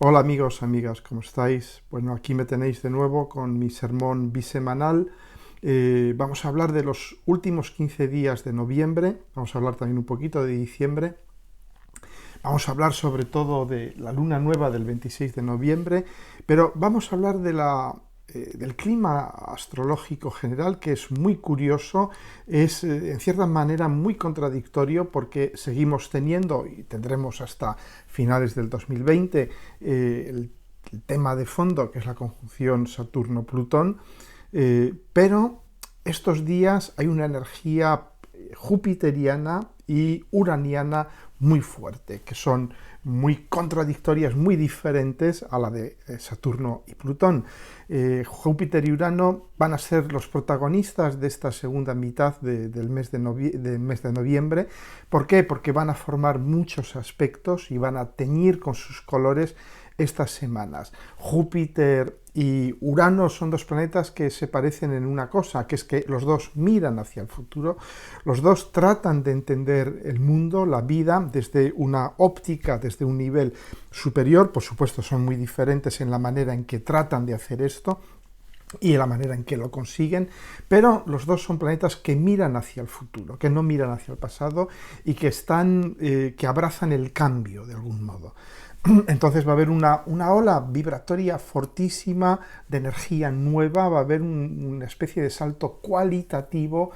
Hola amigos, amigas, ¿cómo estáis? Bueno, aquí me tenéis de nuevo con mi sermón bisemanal. Vamos a hablar de los últimos 15 días de noviembre, vamos a hablar también un poquito de diciembre, vamos a hablar sobre todo de la luna nueva del 26 de noviembre, pero vamos a hablar del clima astrológico general, que es muy curioso, es en cierta manera muy contradictorio porque seguimos teniendo y tendremos hasta finales del 2020 el tema de fondo, que es la conjunción Saturno-Plutón, pero estos días hay una energía jupiteriana y uraniana muy fuerte, que son muy contradictorias, muy diferentes a la de Saturno y Plutón. Júpiter y Urano van a ser los protagonistas de esta segunda mitad del mes de noviembre. ¿Por qué? Porque van a formar muchos aspectos y van a teñir con sus colores estas semanas. Júpiter y Urano son dos planetas que se parecen en una cosa, que es que los dos miran hacia el futuro, los dos tratan de entender el mundo, la vida, desde una óptica, desde un nivel superior. Por supuesto, son muy diferentes en la manera en que tratan de hacer esto y la manera en que lo consiguen, pero los dos son planetas que miran hacia el futuro, que no miran hacia el pasado y que abrazan el cambio de algún modo. Entonces va a haber una ola vibratoria fortísima de energía nueva, va a haber una especie de salto cualitativo,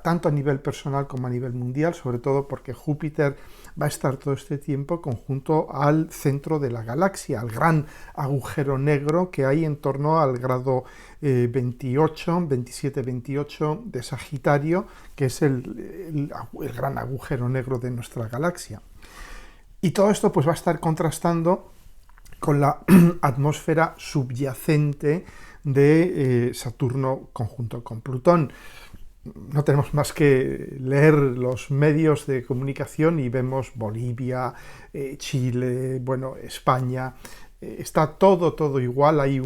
tanto a nivel personal como a nivel mundial, sobre todo porque Júpiter va a estar todo este tiempo conjunto al centro de la galaxia, al gran agujero negro que hay en torno al grado 28, 27, 28 de Sagitario, que es el gran agujero negro de nuestra galaxia. Y todo esto pues va a estar contrastando con la atmósfera subyacente de Saturno conjunto con Plutón. No tenemos más que leer los medios de comunicación y vemos Bolivia, Chile, bueno, España. Está todo igual, hay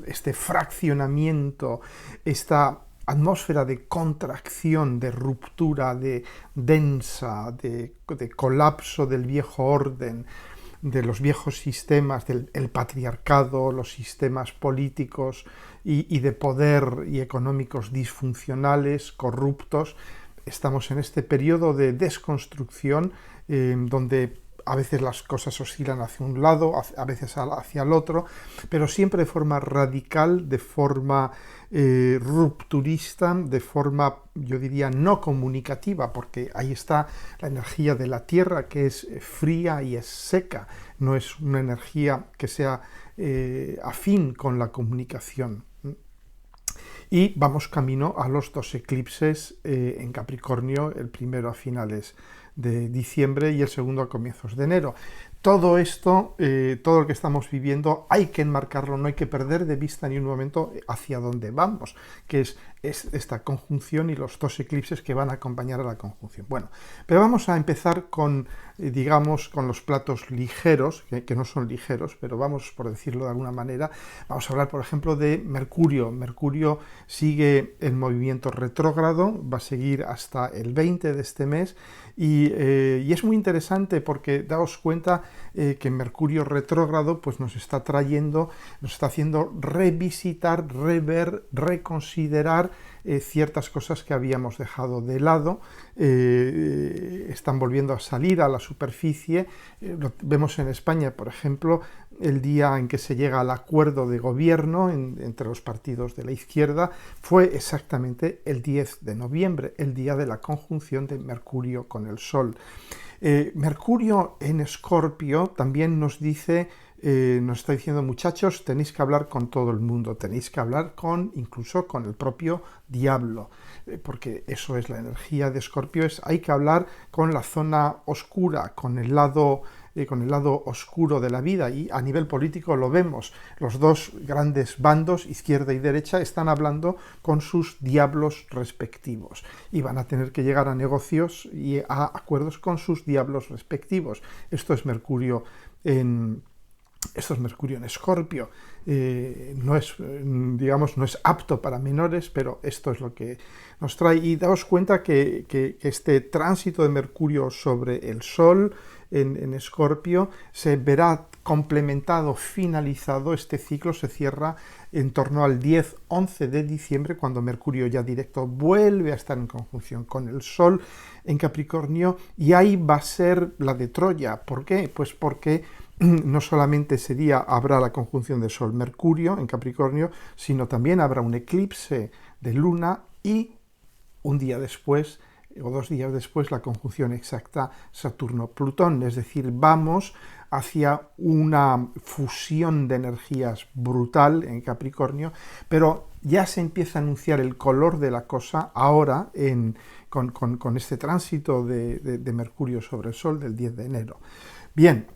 este fraccionamiento, esta atmósfera de contracción, de ruptura, de densa, de colapso del viejo orden, de los viejos sistemas, del el patriarcado, los sistemas políticos y de poder y económicos disfuncionales, corruptos. Estamos en este periodo de desconstrucción donde a veces las cosas oscilan hacia un lado, a veces hacia el otro, pero siempre de forma radical, de forma rupturista, de forma, yo diría, no comunicativa, porque ahí está la energía de la Tierra, que es fría y es seca, no es una energía que sea afín con la comunicación. Y vamos camino a los dos eclipses en Capricornio, el primero a finales de diciembre y el segundo a comienzos de enero. Todo esto, todo lo que estamos viviendo, hay que enmarcarlo, no hay que perder de vista ni un momento hacia dónde vamos, que es esta conjunción y los dos eclipses que van a acompañar a la conjunción. Bueno, pero vamos a empezar con, digamos, con los platos ligeros, que no son ligeros, pero vamos, por decirlo de alguna manera, vamos a hablar, por ejemplo, de Mercurio. Mercurio sigue en movimiento retrógrado, va a seguir hasta el 20 de este mes y es muy interesante porque daos cuenta que Mercurio retrógrado pues nos está trayendo, nos está haciendo revisitar, rever, reconsiderar ciertas cosas que habíamos dejado de lado, están volviendo a salir a la superficie. Lo vemos en España, por ejemplo, el día en que se llega al acuerdo de gobierno entre los partidos de la izquierda fue exactamente el 10 de noviembre, el día de la conjunción de Mercurio con el Sol. Mercurio en Escorpio también nos dice, nos está diciendo, muchachos, tenéis que hablar con todo el mundo, tenéis que hablar incluso con el propio diablo, porque eso es la energía de Escorpio, hay que hablar con la zona oscura, con el lado oscuro de la vida, y a nivel político lo vemos. Los dos grandes bandos, izquierda y derecha, están hablando con sus diablos respectivos y van a tener que llegar a negocios y a acuerdos con sus diablos respectivos. Esto es Mercurio en esto es Mercurio en Escorpio, no es, digamos, no es apto para menores, pero esto es lo que nos trae. Y daos cuenta que este tránsito de Mercurio sobre el Sol en Escorpio se verá complementado, finalizado, este ciclo se cierra en torno al 10-11 de diciembre, cuando Mercurio ya directo vuelve a estar en conjunción con el Sol en Capricornio, y ahí va a ser la de Troya. ¿Por qué? Pues porque no solamente habrá la conjunción de Sol-Mercurio en Capricornio, sino también habrá un eclipse de Luna y un día después o 2 días después la conjunción exacta Saturno-Plutón. Es decir, vamos hacia una fusión de energías brutal en Capricornio, pero ya se empieza a anunciar el color de la cosa ahora con este tránsito de Mercurio sobre el Sol del 10 de enero. Bien,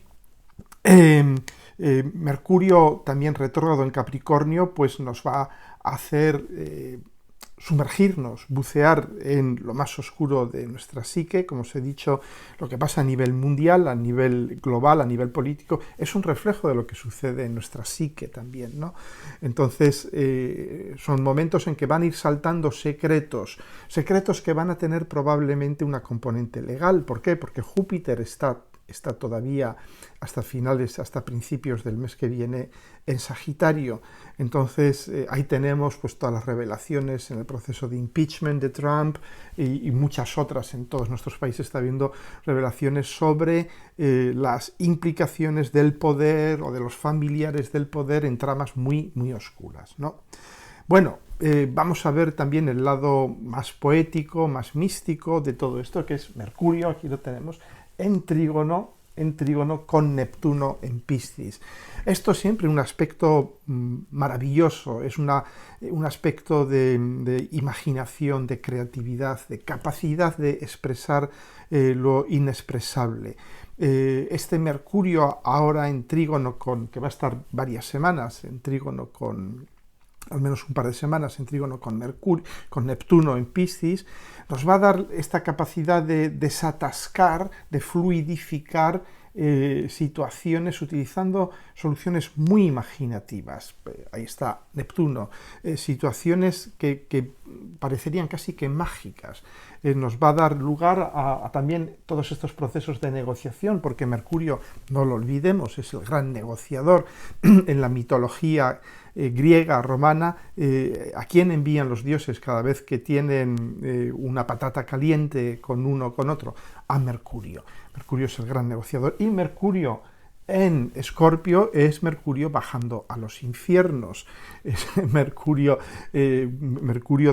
Mercurio también retrógrado en Capricornio pues nos va a hacer sumergirnos, bucear en lo más oscuro de nuestra psique. Como os he dicho, lo que pasa a nivel mundial, a nivel global, a nivel político, es un reflejo de lo que sucede en nuestra psique también, ¿no? Entonces, son momentos en que van a ir saltando secretos que van a tener probablemente una componente legal. ¿Por qué? Porque Júpiter está todavía hasta principios del mes que viene en Sagitario. Entonces ahí tenemos pues todas las revelaciones en el proceso de impeachment de Trump y muchas otras. En todos nuestros países está habiendo revelaciones sobre las implicaciones del poder o de los familiares del poder en tramas muy, muy oscuras, ¿no? Bueno, vamos a ver también el lado más poético, más místico de todo esto, que es Mercurio. Aquí lo tenemos en trígono con Neptuno en Piscis. Esto es siempre un aspecto maravilloso, es un aspecto de imaginación, de creatividad, de capacidad de expresar lo inexpresable. Este Mercurio ahora en trígono que va a estar varias semanas en trígono al menos un par de semanas en trígono con Neptuno en Piscis, nos va a dar esta capacidad de desatascar, de fluidificar situaciones utilizando soluciones muy imaginativas. Ahí está Neptuno, situaciones que parecerían casi que mágicas. Nos va a dar lugar a también todos estos procesos de negociación, porque Mercurio, no lo olvidemos, es el gran negociador en la mitología griega, romana. ¿A quién envían los dioses cada vez que tienen una patata caliente con uno o con otro? A Mercurio. Mercurio es el gran negociador, y Mercurio en Escorpio es Mercurio bajando a los infiernos, es Mercurio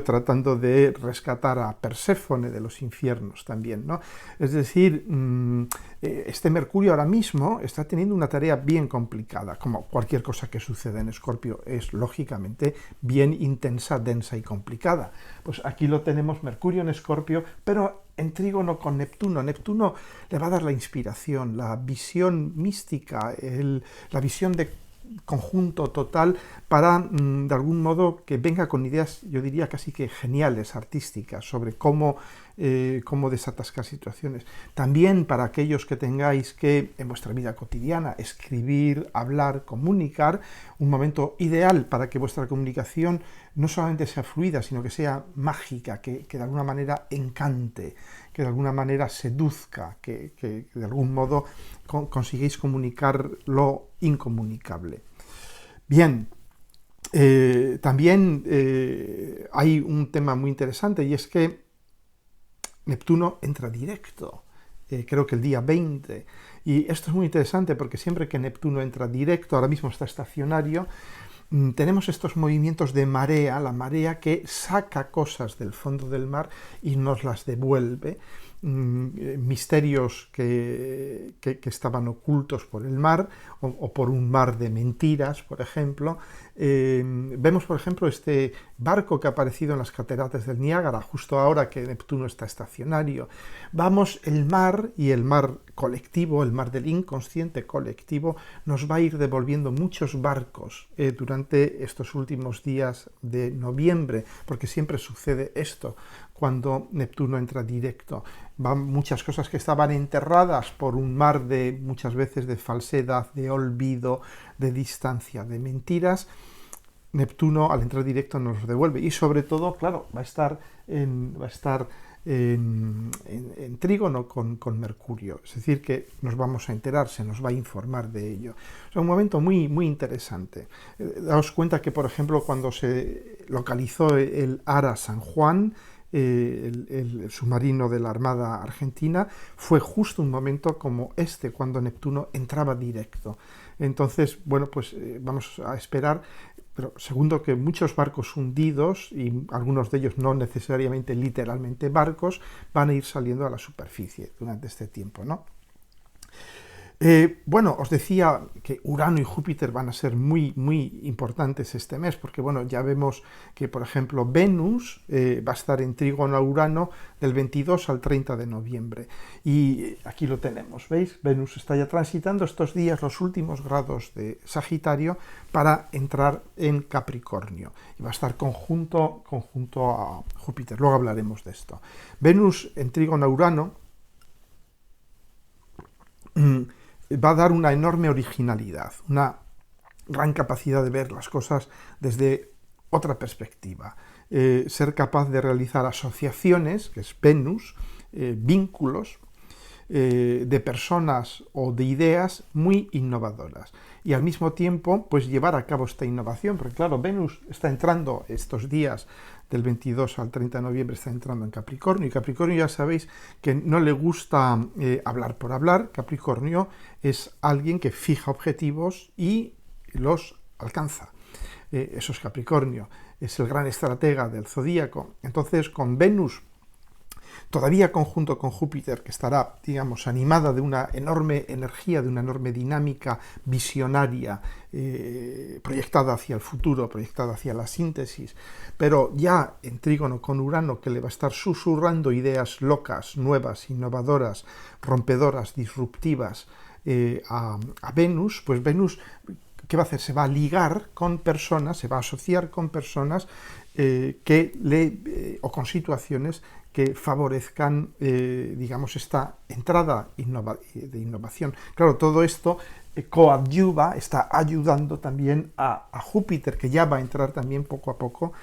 tratando de rescatar a Perséfone de los infiernos también, ¿no? Es decir, este Mercurio ahora mismo está teniendo una tarea bien complicada, como cualquier cosa que suceda en Escorpio es lógicamente bien intensa, densa y complicada. Pues aquí lo tenemos, Mercurio en Escorpio, pero en trígono con Neptuno. Neptuno le va a dar la inspiración, la visión mística, la visión de conjunto total para, de algún modo, que venga con ideas, yo diría casi que geniales, artísticas, sobre cómo desatascar situaciones. También para aquellos que tengáis que, en vuestra vida cotidiana, escribir, hablar, comunicar, un momento ideal para que vuestra comunicación no solamente sea fluida, sino que sea mágica, que de alguna manera encante, que de alguna manera seduzca, que de algún modo consigáis comunicar lo incomunicable. Bien, también hay un tema muy interesante, y es que Neptuno entra directo, creo que el día 20, y esto es muy interesante porque siempre que Neptuno entra directo, ahora mismo está estacionario, tenemos estos movimientos de marea, la marea que saca cosas del fondo del mar y nos las devuelve, misterios que estaban ocultos por el mar o por un mar de mentiras, por ejemplo. Vemos, por ejemplo, este barco que ha aparecido en las cataratas del Niágara, justo ahora que Neptuno está estacionario. Vamos el mar, y el mar colectivo, el mar del inconsciente colectivo, nos va a ir devolviendo muchos barcos durante estos últimos días de noviembre, porque siempre sucede esto cuando Neptuno entra directo. Van muchas cosas que estaban enterradas por un mar de, muchas veces, de falsedad, de olvido, de distancia, de mentiras. Neptuno, al entrar directo, nos los devuelve. Y sobre todo, claro, va a estar en trígono con Mercurio. Es decir, que nos vamos a enterar, se nos va a informar de ello. Es un momento muy, muy interesante. Daos cuenta que, por ejemplo, cuando se localizó el Ara San Juan, el submarino de la Armada Argentina, fue justo un momento como este, cuando Neptuno entraba directo. Entonces, bueno, pues vamos a esperar, pero segundo que muchos barcos hundidos, y algunos de ellos no necesariamente literalmente barcos, van a ir saliendo a la superficie durante este tiempo, ¿no? Bueno, os decía que Urano y Júpiter van a ser muy, muy importantes este mes, porque bueno, ya vemos que, por ejemplo, Venus va a estar en trígono a Urano del 22 al 30 de noviembre. Y aquí lo tenemos, ¿veis? Venus está ya transitando estos días los últimos grados de Sagitario para entrar en Capricornio. Y va a estar conjunto a Júpiter. Luego hablaremos de esto. Venus en trígono a Urano va a dar una enorme originalidad, una gran capacidad de ver las cosas desde otra perspectiva. Ser capaz de realizar asociaciones, que es Venus, vínculos de personas o de ideas muy innovadoras. Y al mismo tiempo, pues llevar a cabo esta innovación, porque claro, Venus está entrando estos días del 22 al 30 de noviembre, está entrando en Capricornio, y Capricornio ya sabéis que no le gusta hablar por hablar. Capricornio es alguien que fija objetivos y los alcanza. Eso es Capricornio, es el gran estratega del zodíaco. Entonces, con Venus todavía conjunto con Júpiter, que estará, digamos, animada de una enorme energía, de una enorme dinámica visionaria, proyectada hacia el futuro, proyectada hacia la síntesis, pero ya en trígono con Urano, que le va a estar susurrando ideas locas, nuevas, innovadoras, rompedoras, disruptivas a Venus, pues Venus, ¿qué va a hacer? Se va a ligar con personas, se va a asociar con personas o con situaciones que favorezcan, digamos, esta entrada de innovación. Claro, todo esto coadyuva, está ayudando también a Júpiter, que ya va a entrar también poco a poco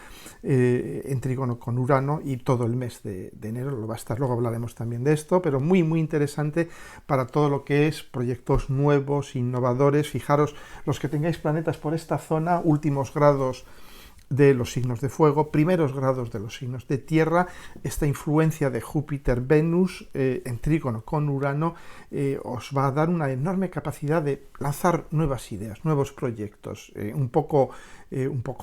en trígono con Urano, y todo el mes de enero lo va a estar. Luego hablaremos también de esto, pero muy, muy interesante para todo lo que es proyectos nuevos, innovadores. Fijaros, los que tengáis planetas por esta zona, últimos grados de los signos de fuego, primeros grados de los signos de tierra, esta influencia de Júpiter-Venus en trígono con Urano os va a dar una enorme capacidad de lanzar nuevas ideas, nuevos proyectos, un poco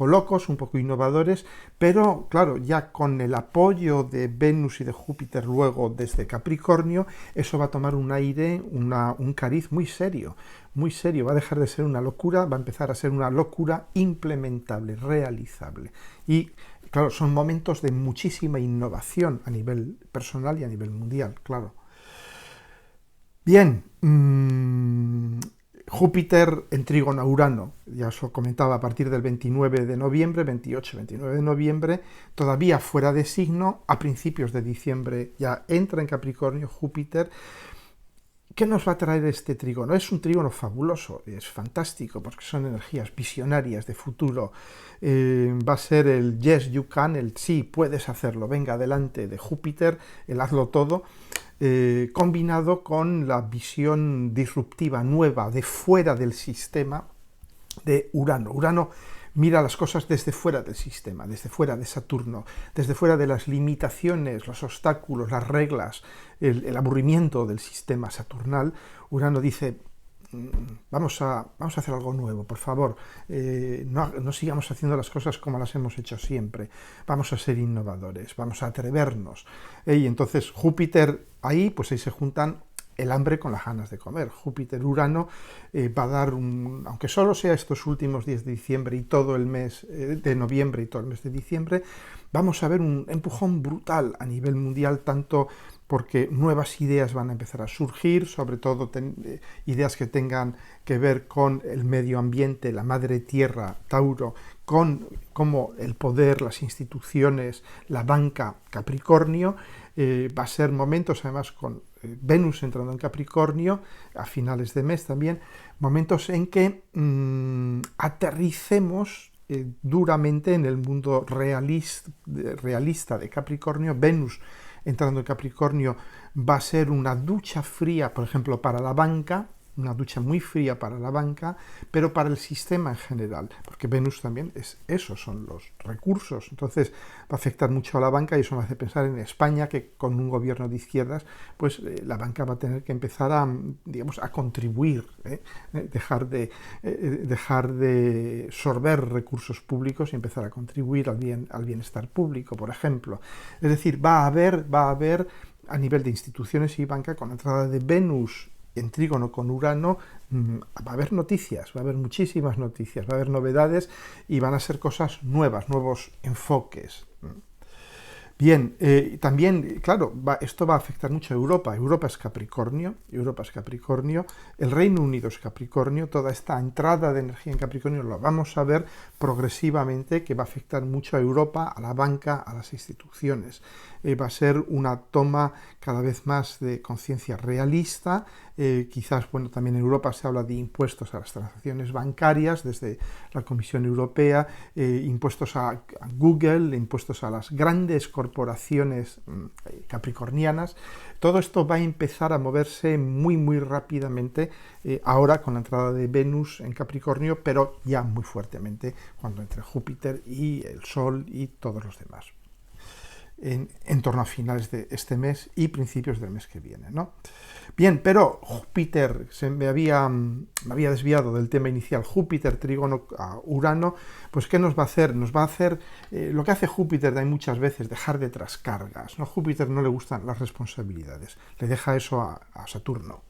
locos, un poco innovadores, pero claro, ya con el apoyo de Venus y de Júpiter luego desde Capricornio, eso va a tomar un aire, un cariz muy serio, va a dejar de ser una locura, va a empezar a ser una locura implementable, realizable. Y claro, son momentos de muchísima innovación a nivel personal y a nivel mundial, claro. Bien, Júpiter en trígono a Urano, ya os lo comentaba, a partir del 29 de noviembre, 28-29 de noviembre, todavía fuera de signo, a principios de diciembre ya entra en Capricornio Júpiter. ¿Qué nos va a traer este trígono? Es un trígono fabuloso, es fantástico, porque son energías visionarias de futuro. Va a ser el yes, you can, el sí, puedes hacerlo, venga adelante de Júpiter, el hazlo todo, combinado con la visión disruptiva nueva de fuera del sistema de Urano. Urano mira las cosas desde fuera del sistema, desde fuera de Saturno, desde fuera de las limitaciones, los obstáculos, las reglas, el aburrimiento del sistema saturnal. Urano dice, vamos a hacer algo nuevo, por favor, no sigamos haciendo las cosas como las hemos hecho siempre, vamos a ser innovadores, vamos a atrevernos. Y entonces Júpiter ahí, pues ahí se juntan el hambre con las ganas de comer. Júpiter-Urano va a dar aunque solo sea estos últimos días de diciembre y todo el mes de noviembre y todo el mes de diciembre, vamos a ver un empujón brutal a nivel mundial, tanto porque nuevas ideas van a empezar a surgir, sobre todo ideas que tengan que ver con el medio ambiente, la madre tierra, Tauro, con cómo el poder, las instituciones, la banca, Capricornio. Va a ser momentos, además, con Venus entrando en Capricornio, a finales de mes también, momentos en que aterricemos duramente en el mundo realista de Capricornio. Venus entrando en Capricornio va a ser una ducha fría, por ejemplo, para la banca, una ducha muy fría para la banca, pero para el sistema en general, porque Venus también es eso, son los recursos. Entonces va a afectar mucho a la banca, y eso me hace pensar en España, que con un gobierno de izquierdas, pues la banca va a tener que empezar a, digamos, a contribuir, dejar de sorber recursos públicos y empezar a contribuir al bienestar público, por ejemplo. Es decir, va a haber a nivel de instituciones y banca, con la entrada de Venus en trígono con Urano, va a haber noticias, va a haber muchísimas noticias, va a haber novedades y van a ser cosas nuevas, nuevos enfoques. Bien, también, claro, esto va a afectar mucho a Europa. Europa es Capricornio, el Reino Unido es Capricornio, toda esta entrada de energía en Capricornio lo vamos a ver progresivamente, que va a afectar mucho a Europa, a la banca, a las instituciones. Va a ser una toma cada vez más de conciencia realista. Quizás, bueno, también en Europa se habla de impuestos a las transacciones bancarias desde la Comisión Europea, impuestos a Google, impuestos a las grandes corporaciones capricornianas. Todo esto va a empezar a moverse muy, muy rápidamente ahora con la entrada de Venus en Capricornio, pero ya muy fuertemente cuando entre Júpiter y el Sol y todos los demás, en torno a finales de este mes y principios del mes que viene, ¿no? Bien, pero Júpiter, me había desviado del tema inicial. Júpiter trígono a Urano, pues ¿qué nos va a hacer? Nos va a hacer lo que hace Júpiter hay muchas veces, dejar detrás cargas, ¿no? Júpiter no le gustan las responsabilidades, le deja eso a Saturno.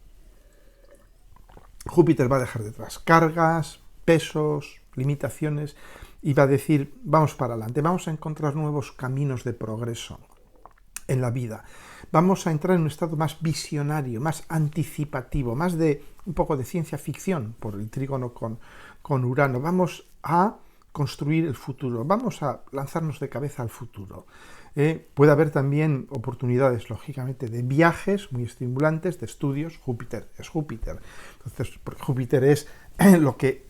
Júpiter va a dejar detrás cargas, pesos, limitaciones, y va a decir, vamos para adelante, vamos a encontrar nuevos caminos de progreso en la vida. Vamos a entrar en un estado más visionario, más anticipativo, más de un poco de ciencia ficción por el trígono con Urano. Vamos a construir el futuro, vamos a lanzarnos de cabeza al futuro. Puede haber también oportunidades, lógicamente, de viajes muy estimulantes, de estudios. Júpiter es Júpiter. Entonces, porque Júpiter es lo que,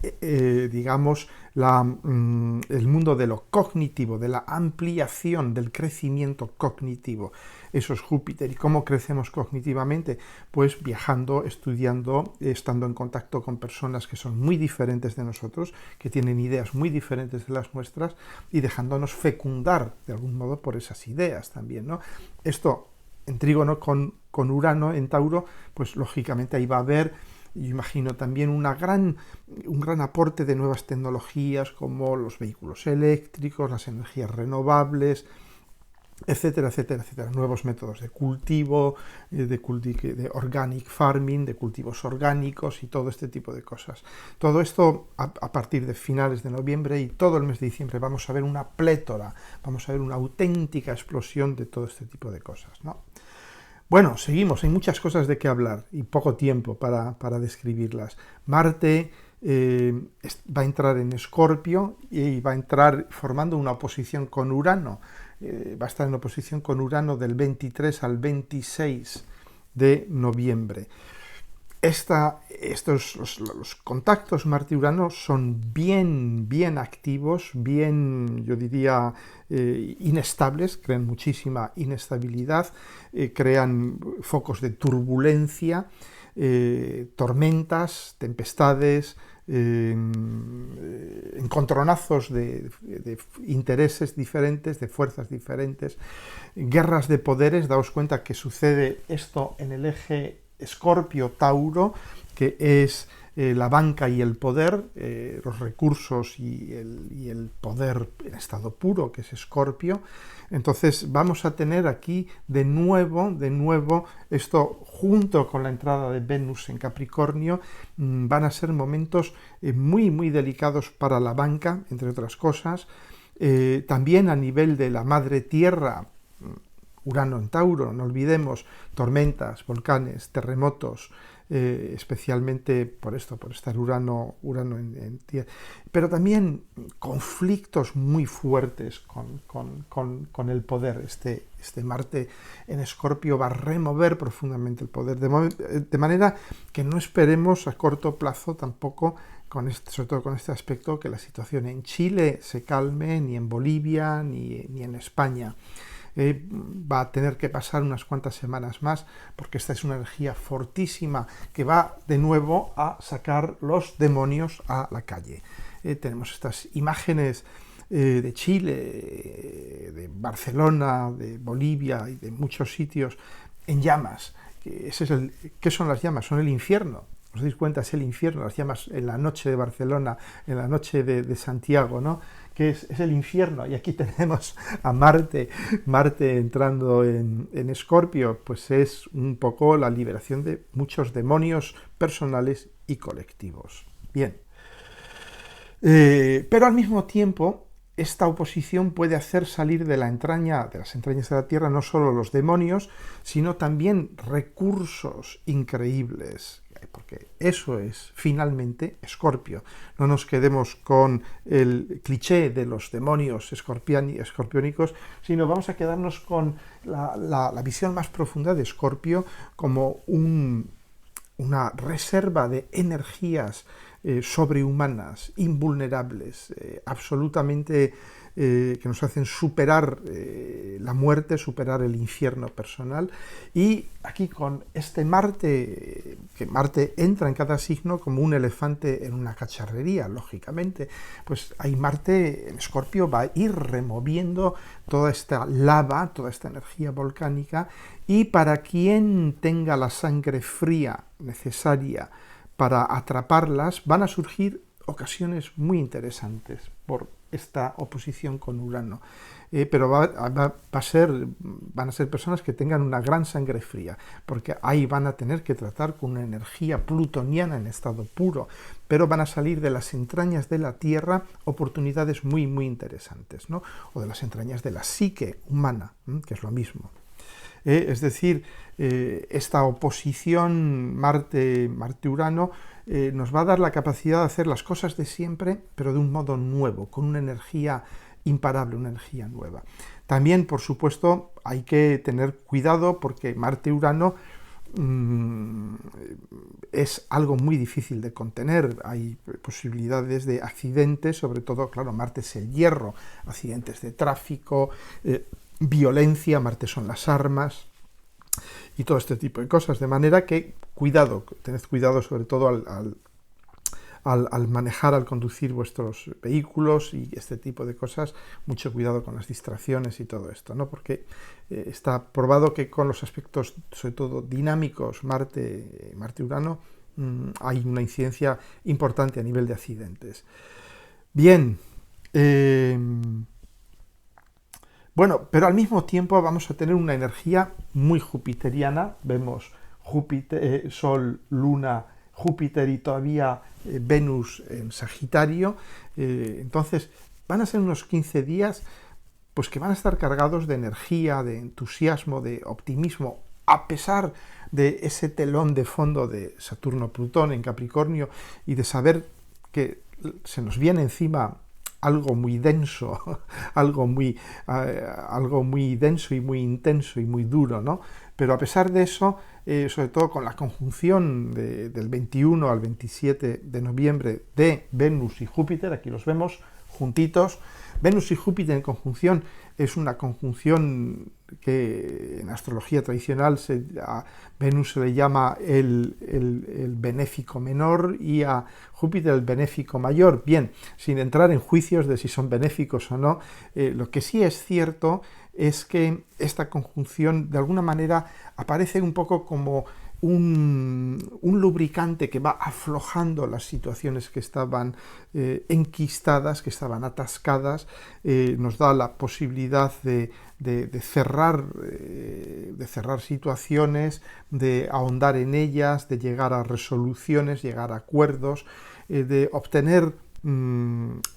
digamos, el mundo de lo cognitivo, de la ampliación, del crecimiento cognitivo. Eso es Júpiter. ¿Y cómo crecemos cognitivamente? Pues viajando, estudiando, estando en contacto con personas que son muy diferentes de nosotros, que tienen ideas muy diferentes de las nuestras, y dejándonos fecundar de algún modo por esas ideas también, ¿no? Esto en trígono con Urano en Tauro, pues lógicamente ahí va a haber, yo imagino, también un gran aporte de nuevas tecnologías como los vehículos eléctricos, las energías renovables, etcétera, etcétera, etcétera. Nuevos métodos de cultivo, de organic farming, de cultivos orgánicos y todo este tipo de cosas. Todo esto a partir de finales de noviembre y todo el mes de diciembre vamos a ver una plétora, vamos a ver una auténtica explosión de todo este tipo de cosas, ¿no? Bueno, seguimos, hay muchas cosas de qué hablar y poco tiempo para describirlas. Marte va a entrar en Escorpio y va a entrar formando una oposición con Urano. Va a estar en oposición con Urano del 23 al 26 de noviembre. Los contactos Marte-Urano son bien activos, bien, yo diría, inestables, crean muchísima inestabilidad, crean focos de turbulencia, tormentas, tempestades, encontronazos de intereses diferentes, de fuerzas diferentes, guerras de poderes. Daos cuenta que sucede esto en el eje Escorpio-Tauro, que es la banca y el poder, los recursos y el poder en estado puro, que es Escorpio. Entonces vamos a tener aquí de nuevo esto junto con la entrada de Venus en Capricornio. Van a ser momentos muy delicados para la banca, entre otras cosas. También a nivel de la madre tierra, Urano en Tauro, no olvidemos, tormentas, volcanes, terremotos, especialmente por esto, por estar Urano en Tierra, pero también conflictos muy fuertes con el poder. Este Marte en Escorpio va a remover profundamente el poder, de manera que no esperemos a corto plazo tampoco, sobre todo con este aspecto, que la situación en Chile se calme, ni en Bolivia, ni en España. Va a tener que pasar unas cuantas semanas más, porque esta es una energía fortísima que va de nuevo a sacar los demonios a la calle. Tenemos estas imágenes de Chile, de Barcelona, de Bolivia y de muchos sitios en llamas. ¿Qué son las llamas? Son el infierno. ¿Os dais cuenta? Es el infierno, las llamas en la noche de Barcelona, en la noche de Santiago, ¿no? Que es el infierno. Y aquí tenemos a Marte entrando en Escorpio, pues es un poco la liberación de muchos demonios personales y colectivos. Bien. Pero al mismo tiempo, esta oposición puede hacer salir de las entrañas de la Tierra no solo los demonios, sino también recursos increíbles, porque eso es finalmente Escorpio. No nos quedemos con el cliché de los demonios escorpiónicos, sino vamos a quedarnos con la visión más profunda de Escorpio como una reserva de energías sobrehumanas, invulnerables, absolutamente que nos hacen superar la muerte, superar el infierno personal. Y aquí con este Marte, que Marte entra en cada signo como un elefante en una cacharrería, lógicamente, pues ahí Marte en Escorpio va a ir removiendo toda esta lava, toda esta energía volcánica, y para quien tenga la sangre fría necesaria para atraparlas, van a surgir ocasiones muy interesantes por esta oposición con Urano. Pero van a ser personas que tengan una gran sangre fría, porque ahí van a tener que tratar con una energía plutoniana en estado puro, pero van a salir de las entrañas de la Tierra oportunidades muy, muy interesantes, ¿no? O de las entrañas de la psique humana, que es lo mismo. Es decir, esta oposición Marte-Urano nos va a dar la capacidad de hacer las cosas de siempre, pero de un modo nuevo, con una energía imparable, una energía nueva. También, por supuesto, hay que tener cuidado porque Marte-Urano es algo muy difícil de contener. Hay posibilidades de accidentes, sobre todo, claro, Marte es el hierro, accidentes de tráfico, violencia, Marte son las armas y todo este tipo de cosas, de manera que tened cuidado sobre todo al manejar, al conducir vuestros vehículos y este tipo de cosas, mucho cuidado con las distracciones y todo esto, ¿no? Porque está probado que con los aspectos, sobre todo dinámicos, Marte-Urano, hay una incidencia importante a nivel de accidentes. Bien, bueno, pero al mismo tiempo vamos a tener una energía muy jupiteriana. Vemos Júpiter, Sol, Luna, Júpiter y todavía Venus en Sagitario. Entonces van a ser unos 15 días pues que van a estar cargados de energía, de entusiasmo, de optimismo, a pesar de ese telón de fondo de Saturno-Plutón en Capricornio y de saber que se nos viene encima algo muy denso, algo muy denso y muy intenso y muy duro, ¿no? Pero a pesar de eso, sobre todo con la conjunción del 21 al 27 de noviembre de Venus y Júpiter, aquí los vemos juntitos. Venus y Júpiter en conjunción es una conjunción que en astrología tradicional a Venus se le llama el benéfico menor y a Júpiter el benéfico mayor. Bien, sin entrar en juicios de si son benéficos o no, lo que sí es cierto es que esta conjunción de alguna manera aparece un poco como un lubricante que va aflojando las situaciones que estaban enquistadas, que estaban atascadas, nos da la posibilidad de cerrar situaciones, de ahondar en ellas, de llegar a resoluciones, llegar a acuerdos, de obtener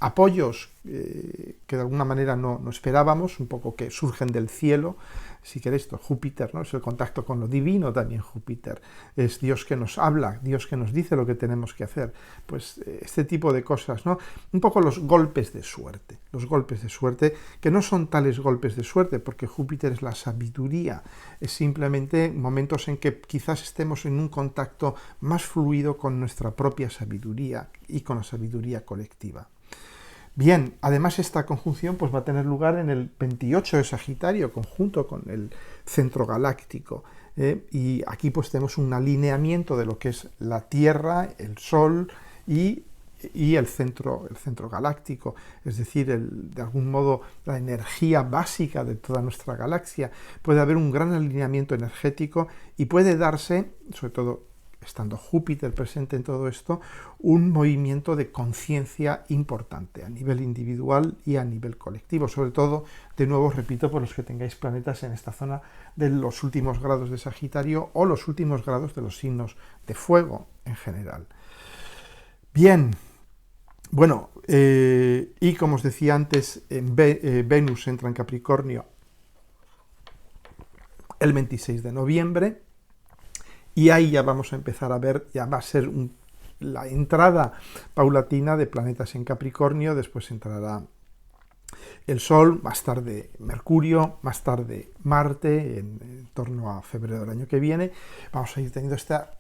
apoyos que de alguna manera no esperábamos, un poco que surgen del cielo. Si queréis, esto, Júpiter, ¿no? Es el contacto con lo divino también. Júpiter es Dios que nos habla, Dios que nos dice lo que tenemos que hacer. Pues este tipo de cosas, ¿no? Un poco los golpes de suerte que no son tales golpes de suerte, porque Júpiter es la sabiduría, es simplemente momentos en que quizás estemos en un contacto más fluido con nuestra propia sabiduría y con la sabiduría colectiva. Bien, además esta conjunción pues va a tener lugar en el 28 de Sagitario, conjunto con el centro galáctico. Y aquí pues tenemos un alineamiento de lo que es la Tierra, el Sol y el centro galáctico, es decir, de algún modo la energía básica de toda nuestra galaxia. Puede haber un gran alineamiento energético y puede darse, sobre todo estando Júpiter presente en todo esto, un movimiento de conciencia importante a nivel individual y a nivel colectivo, sobre todo, de nuevo, repito, por los que tengáis planetas en esta zona de los últimos grados de Sagitario o los últimos grados de los signos de fuego en general. Bien, bueno, y como os decía antes, Venus entra en Capricornio el 26 de noviembre, y ahí ya vamos a empezar a ver, ya va a ser la entrada paulatina de planetas en Capricornio. Después entrará el Sol, más tarde Mercurio, más tarde Marte, en torno a febrero del año que viene. Vamos a ir teniendo esta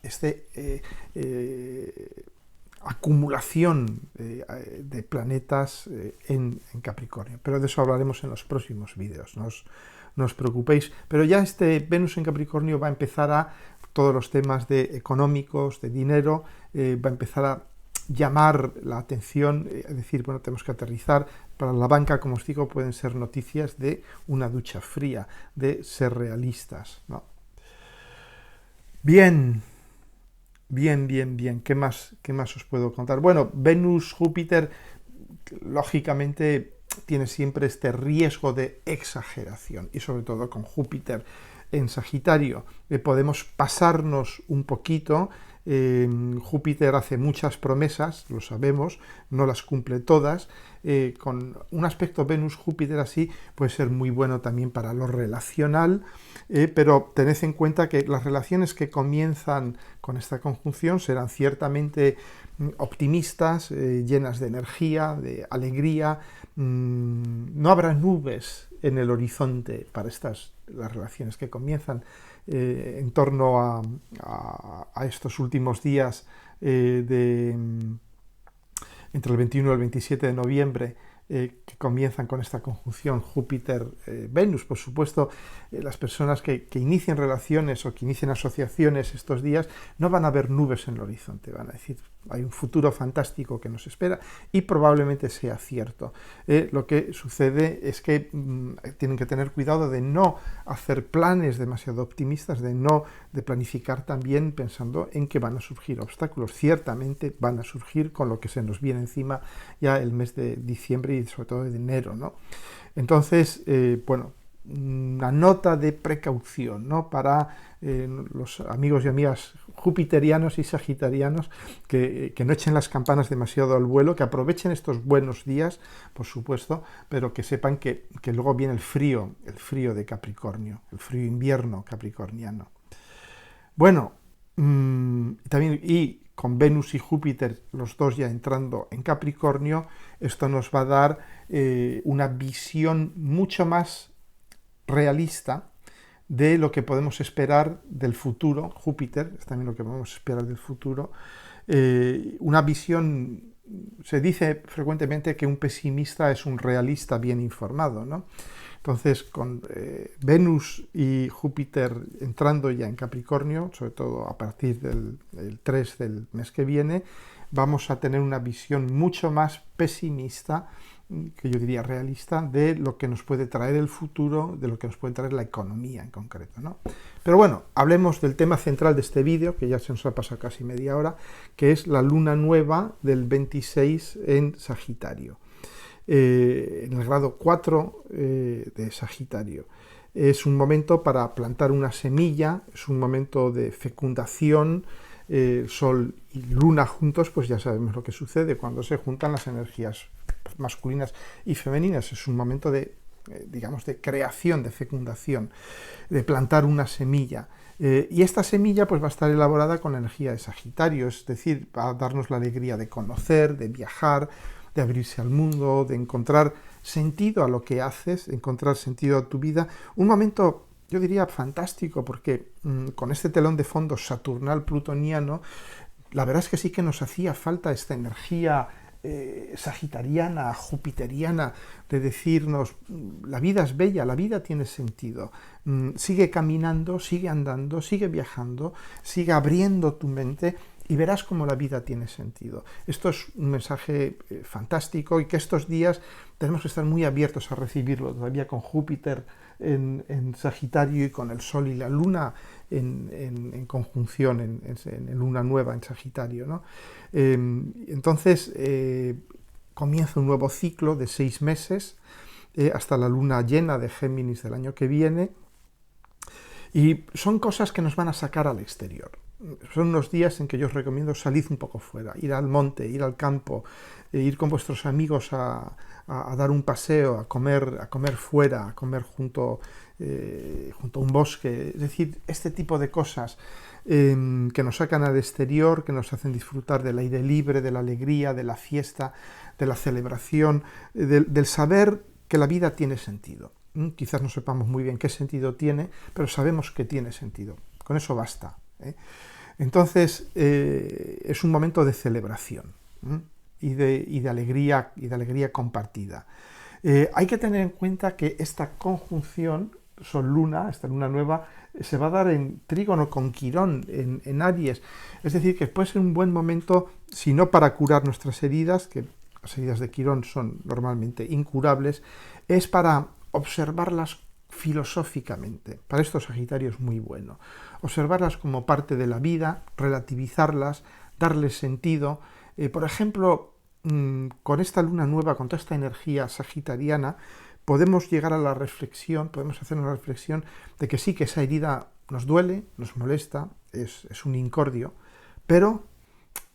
acumulación de planetas en Capricornio, pero de eso hablaremos en los próximos vídeos, no os preocupéis. Pero ya Venus en Capricornio va a empezar a todos los temas económicos, de dinero, va a empezar a llamar la atención, es decir, bueno, tenemos que aterrizar. Para la banca, como os digo, pueden ser noticias de una ducha fría, de ser realistas, ¿no? Bien. ¿Qué más os puedo contar? Bueno, Venus, Júpiter, lógicamente tiene siempre este riesgo de exageración, y sobre todo con Júpiter en Sagitario podemos pasarnos un poquito. Júpiter hace muchas promesas, lo sabemos, no las cumple todas. Con un aspecto Venus-Júpiter así puede ser muy bueno también para lo relacional, pero tened en cuenta que las relaciones que comienzan con esta conjunción serán ciertamente optimistas, llenas de energía, de alegría. No habrá nubes en el horizonte para las relaciones que comienzan en torno a estos últimos días entre el 21 y el 27 de noviembre, que comienzan con esta conjunción Júpiter-Venus. Por supuesto, las personas que inicien relaciones o que inicien asociaciones estos días no van a ver nubes en el horizonte, van a decir, hay un futuro fantástico que nos espera, y probablemente sea cierto. Lo que sucede es que tienen que tener cuidado de no hacer planes demasiado optimistas, de planificar también pensando en que van a surgir obstáculos. Ciertamente van a surgir con lo que se nos viene encima ya el mes de diciembre y sobre todo de enero, ¿no? Entonces, bueno, una nota de precaución, ¿no? Para los amigos y amigas jupiterianos y sagitarianos que no echen las campanas demasiado al vuelo, que aprovechen estos buenos días, por supuesto, pero que sepan que luego viene el frío de Capricornio, el frío invierno capricorniano. Bueno, también, y con Venus y Júpiter, los dos ya entrando en Capricornio, esto nos va a dar una visión mucho más realista de lo que podemos esperar del futuro. Júpiter es también lo que podemos esperar del futuro. Una visión, se dice frecuentemente que un pesimista es un realista bien informado, ¿no? Entonces, con Venus y Júpiter entrando ya en Capricornio, sobre todo a partir del 3 del mes que viene, vamos a tener una visión mucho más pesimista, que yo diría realista, de lo que nos puede traer el futuro, de lo que nos puede traer la economía en concreto, ¿no? Pero bueno, hablemos del tema central de este vídeo, que ya se nos ha pasado casi media hora, que es la luna nueva del 26 en Sagitario, en el grado 4 de Sagitario. Es un momento para plantar una semilla, es un momento de fecundación. Sol y Luna juntos, pues ya sabemos lo que sucede cuando se juntan las energías energías masculinas y femeninas. Es un momento de, digamos, de creación, de fecundación, de plantar una semilla. Y esta semilla pues va a estar elaborada con la energía de Sagitario, es decir, va a darnos la alegría de conocer, de viajar, de abrirse al mundo, de encontrar sentido a lo que haces, encontrar sentido a tu vida. Un momento, yo diría, fantástico, porque con este telón de fondo saturnal plutoniano, la verdad es que sí que nos hacía falta esta energía sagitariana, jupiteriana, de decirnos, la vida es bella, la vida tiene sentido, sigue caminando, sigue andando, sigue viajando, sigue abriendo tu mente y verás cómo la vida tiene sentido. Esto es un mensaje fantástico y que estos días tenemos que estar muy abiertos a recibirlo, todavía con Júpiter en Sagitario y con el Sol y la Luna en conjunción, en Luna Nueva en Sagitario, ¿no? Entonces comienza un nuevo ciclo de 6 meses hasta la Luna llena de Géminis del año que viene, y son cosas que nos van a sacar al exterior. Son unos días en que yo os recomiendo salir un poco fuera, ir al monte, ir al campo, ir con vuestros amigos a dar un paseo, a comer fuera, a comer junto a un bosque. Es decir, este tipo de cosas que nos sacan al exterior, que nos hacen disfrutar del aire libre, de la alegría, de la fiesta, de la celebración, del saber que la vida tiene sentido. Quizás no sepamos muy bien qué sentido tiene, pero sabemos que tiene sentido. Con eso basta. Entonces, es un momento de celebración y de alegría compartida. Hay que tener en cuenta que esta conjunción Sol-Luna, esta luna nueva, se va a dar en trígono con Quirón, en Aries. Es decir, que puede ser un buen momento, si no para curar nuestras heridas, que las heridas de Quirón son normalmente incurables, es para observarlas filosóficamente. Para esto Sagitario es muy bueno. Observarlas como parte de la vida, relativizarlas, darles sentido. Por ejemplo, con esta luna nueva, con toda esta energía sagitariana, podemos llegar a la reflexión, podemos hacer una reflexión de que sí, que esa herida nos duele, nos molesta, es un incordio, pero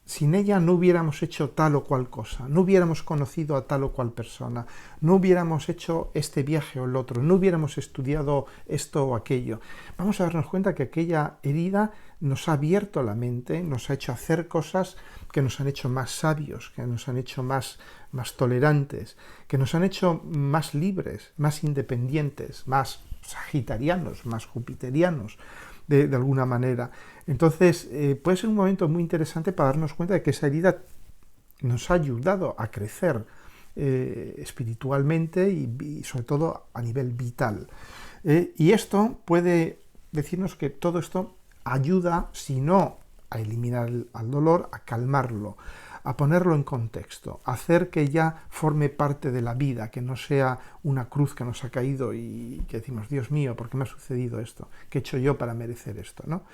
sin ella no hubiéramos hecho tal o cual cosa, no hubiéramos conocido a tal o cual persona, no hubiéramos hecho este viaje o el otro, no hubiéramos estudiado esto o aquello. Vamos a darnos cuenta que aquella herida nos ha abierto la mente, nos ha hecho hacer cosas que nos han hecho más sabios, que nos han hecho más tolerantes, que nos han hecho más libres, más independientes, más sagitarianos, más jupiterianos, de alguna manera. Entonces, puede ser un momento muy interesante para darnos cuenta de que esa herida nos ha ayudado a crecer espiritualmente y sobre todo a nivel vital. Y esto puede decirnos que todo esto ayuda, si no a eliminar al dolor, a calmarlo, a ponerlo en contexto, a hacer que ya forme parte de la vida, que no sea una cruz que nos ha caído y que decimos, Dios mío, ¿por qué me ha sucedido esto? ¿Qué he hecho yo para merecer esto? ¿No?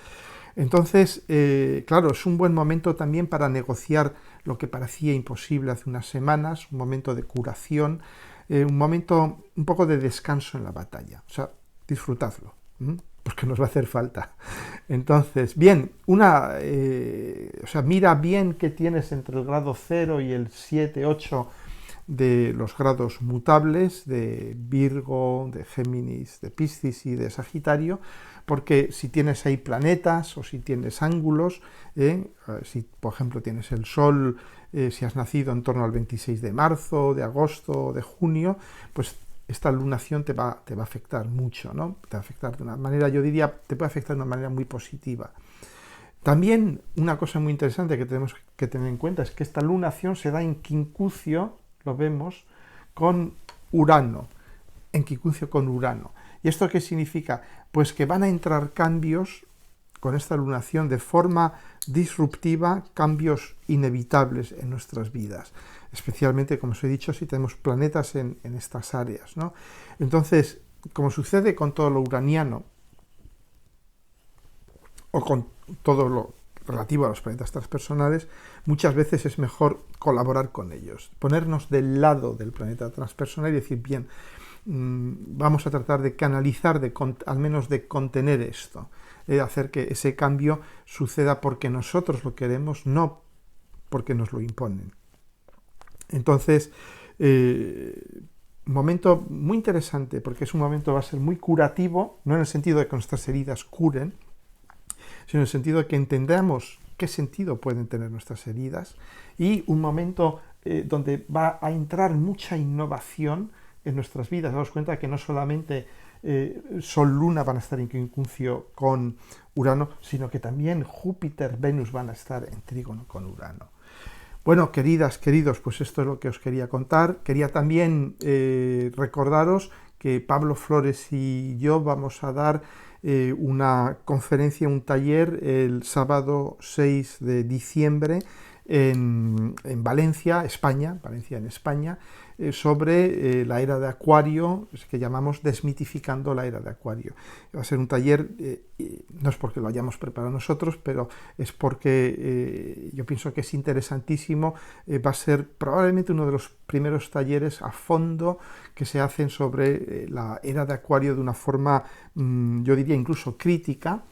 Entonces, claro, es un buen momento también para negociar lo que parecía imposible hace unas semanas, un momento de curación, un momento un poco de descanso en la batalla. O sea, disfrutadlo, porque nos va a hacer falta. Entonces, bien, mira bien qué tienes entre el grado 0 y el 7, 8 de los grados mutables de Virgo, de Géminis, de Piscis y de Sagitario, porque si tienes ahí planetas o si tienes ángulos, si por ejemplo tienes el Sol, si has nacido en torno al 26 de marzo, de agosto, de junio, pues esta lunación te va a afectar mucho, ¿no? Te va a afectar de una manera, yo diría, te puede afectar de una manera muy positiva. También una cosa muy interesante que tenemos que tener en cuenta es que esta lunación se da en quincucio, lo vemos, con Urano, en quincucio con Urano. ¿Y esto qué significa? Pues que van a entrar cambios con esta lunación de forma disruptiva, cambios inevitables en nuestras vidas, especialmente, como os he dicho, si tenemos planetas en estas áreas, ¿no? Entonces, como sucede con todo lo uraniano, o con todo lo relativo a los planetas transpersonales, muchas veces es mejor colaborar con ellos, ponernos del lado del planeta transpersonal y decir, bien, vamos a tratar de canalizar, al menos de contener esto, hacer que ese cambio suceda porque nosotros lo queremos, no porque nos lo imponen. Entonces, Un momento muy interesante, porque es un momento, va a ser muy curativo, no en el sentido de que nuestras heridas curen, sino en el sentido de que entendamos qué sentido pueden tener nuestras heridas, y un momento donde va a entrar mucha innovación en nuestras vidas. Damos cuenta que no solamente Sol-Luna van a estar en quincuncio con Urano, sino que también Júpiter, Venus van a estar en trígono con Urano. Bueno, queridas, queridos, pues esto es lo que os quería contar. Quería también recordaros que Pablo Flores y yo vamos a dar una conferencia, un taller el sábado 6 de diciembre en Valencia, España, Valencia en España, sobre la era de Acuario, que llamamos Desmitificando la era de Acuario. Va a ser un taller, no es porque lo hayamos preparado nosotros, pero es porque yo pienso que es interesantísimo. Va a ser probablemente uno de los primeros talleres a fondo que se hacen sobre la era de Acuario de una forma, yo diría incluso crítica,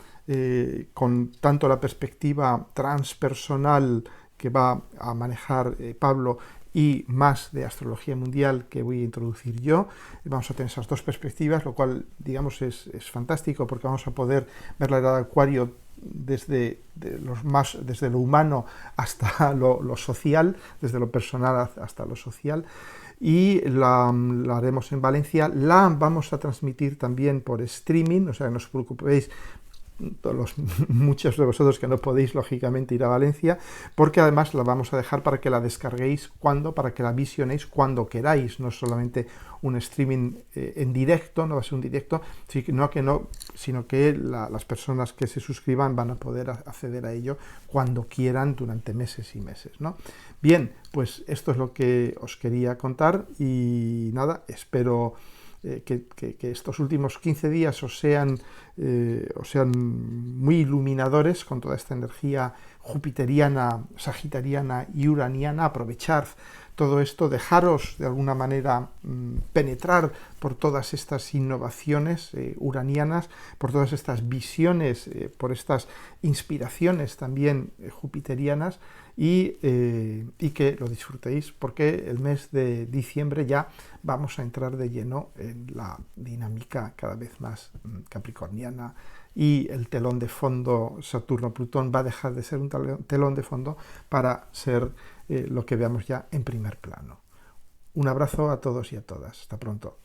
con tanto la perspectiva transpersonal que va a manejar Pablo y más de astrología mundial que voy a introducir yo. Vamos a tener esas dos perspectivas, lo cual, digamos, es fantástico, porque vamos a poder ver la era de Acuario desde lo humano hasta lo social, desde lo personal hasta lo social, y la haremos en Valencia. La vamos a transmitir también por streaming, o sea, no os preocupéis, muchos de vosotros que no podéis lógicamente ir a Valencia, porque además la vamos a dejar para que la descarguéis para que la visionéis cuando queráis, no solamente un streaming en directo, no va a ser un directo, sino que las personas que se suscriban van a poder acceder a ello cuando quieran durante meses y meses, ¿no? Bien, pues esto es lo que os quería contar y nada, espero que estos últimos 15 días os sean muy iluminadores con toda esta energía jupiteriana, sagitariana y uraniana. Aprovechad todo esto, dejaros de alguna manera penetrar por todas estas innovaciones uranianas, por todas estas visiones, por estas inspiraciones también jupiterianas, y que lo disfrutéis, porque el mes de diciembre ya vamos a entrar de lleno en la dinámica cada vez más capricorniana, y el telón de fondo Saturno-Plutón va a dejar de ser un telón de fondo para ser lo que veamos ya en primer plano. Un abrazo a todos y a todas. Hasta pronto.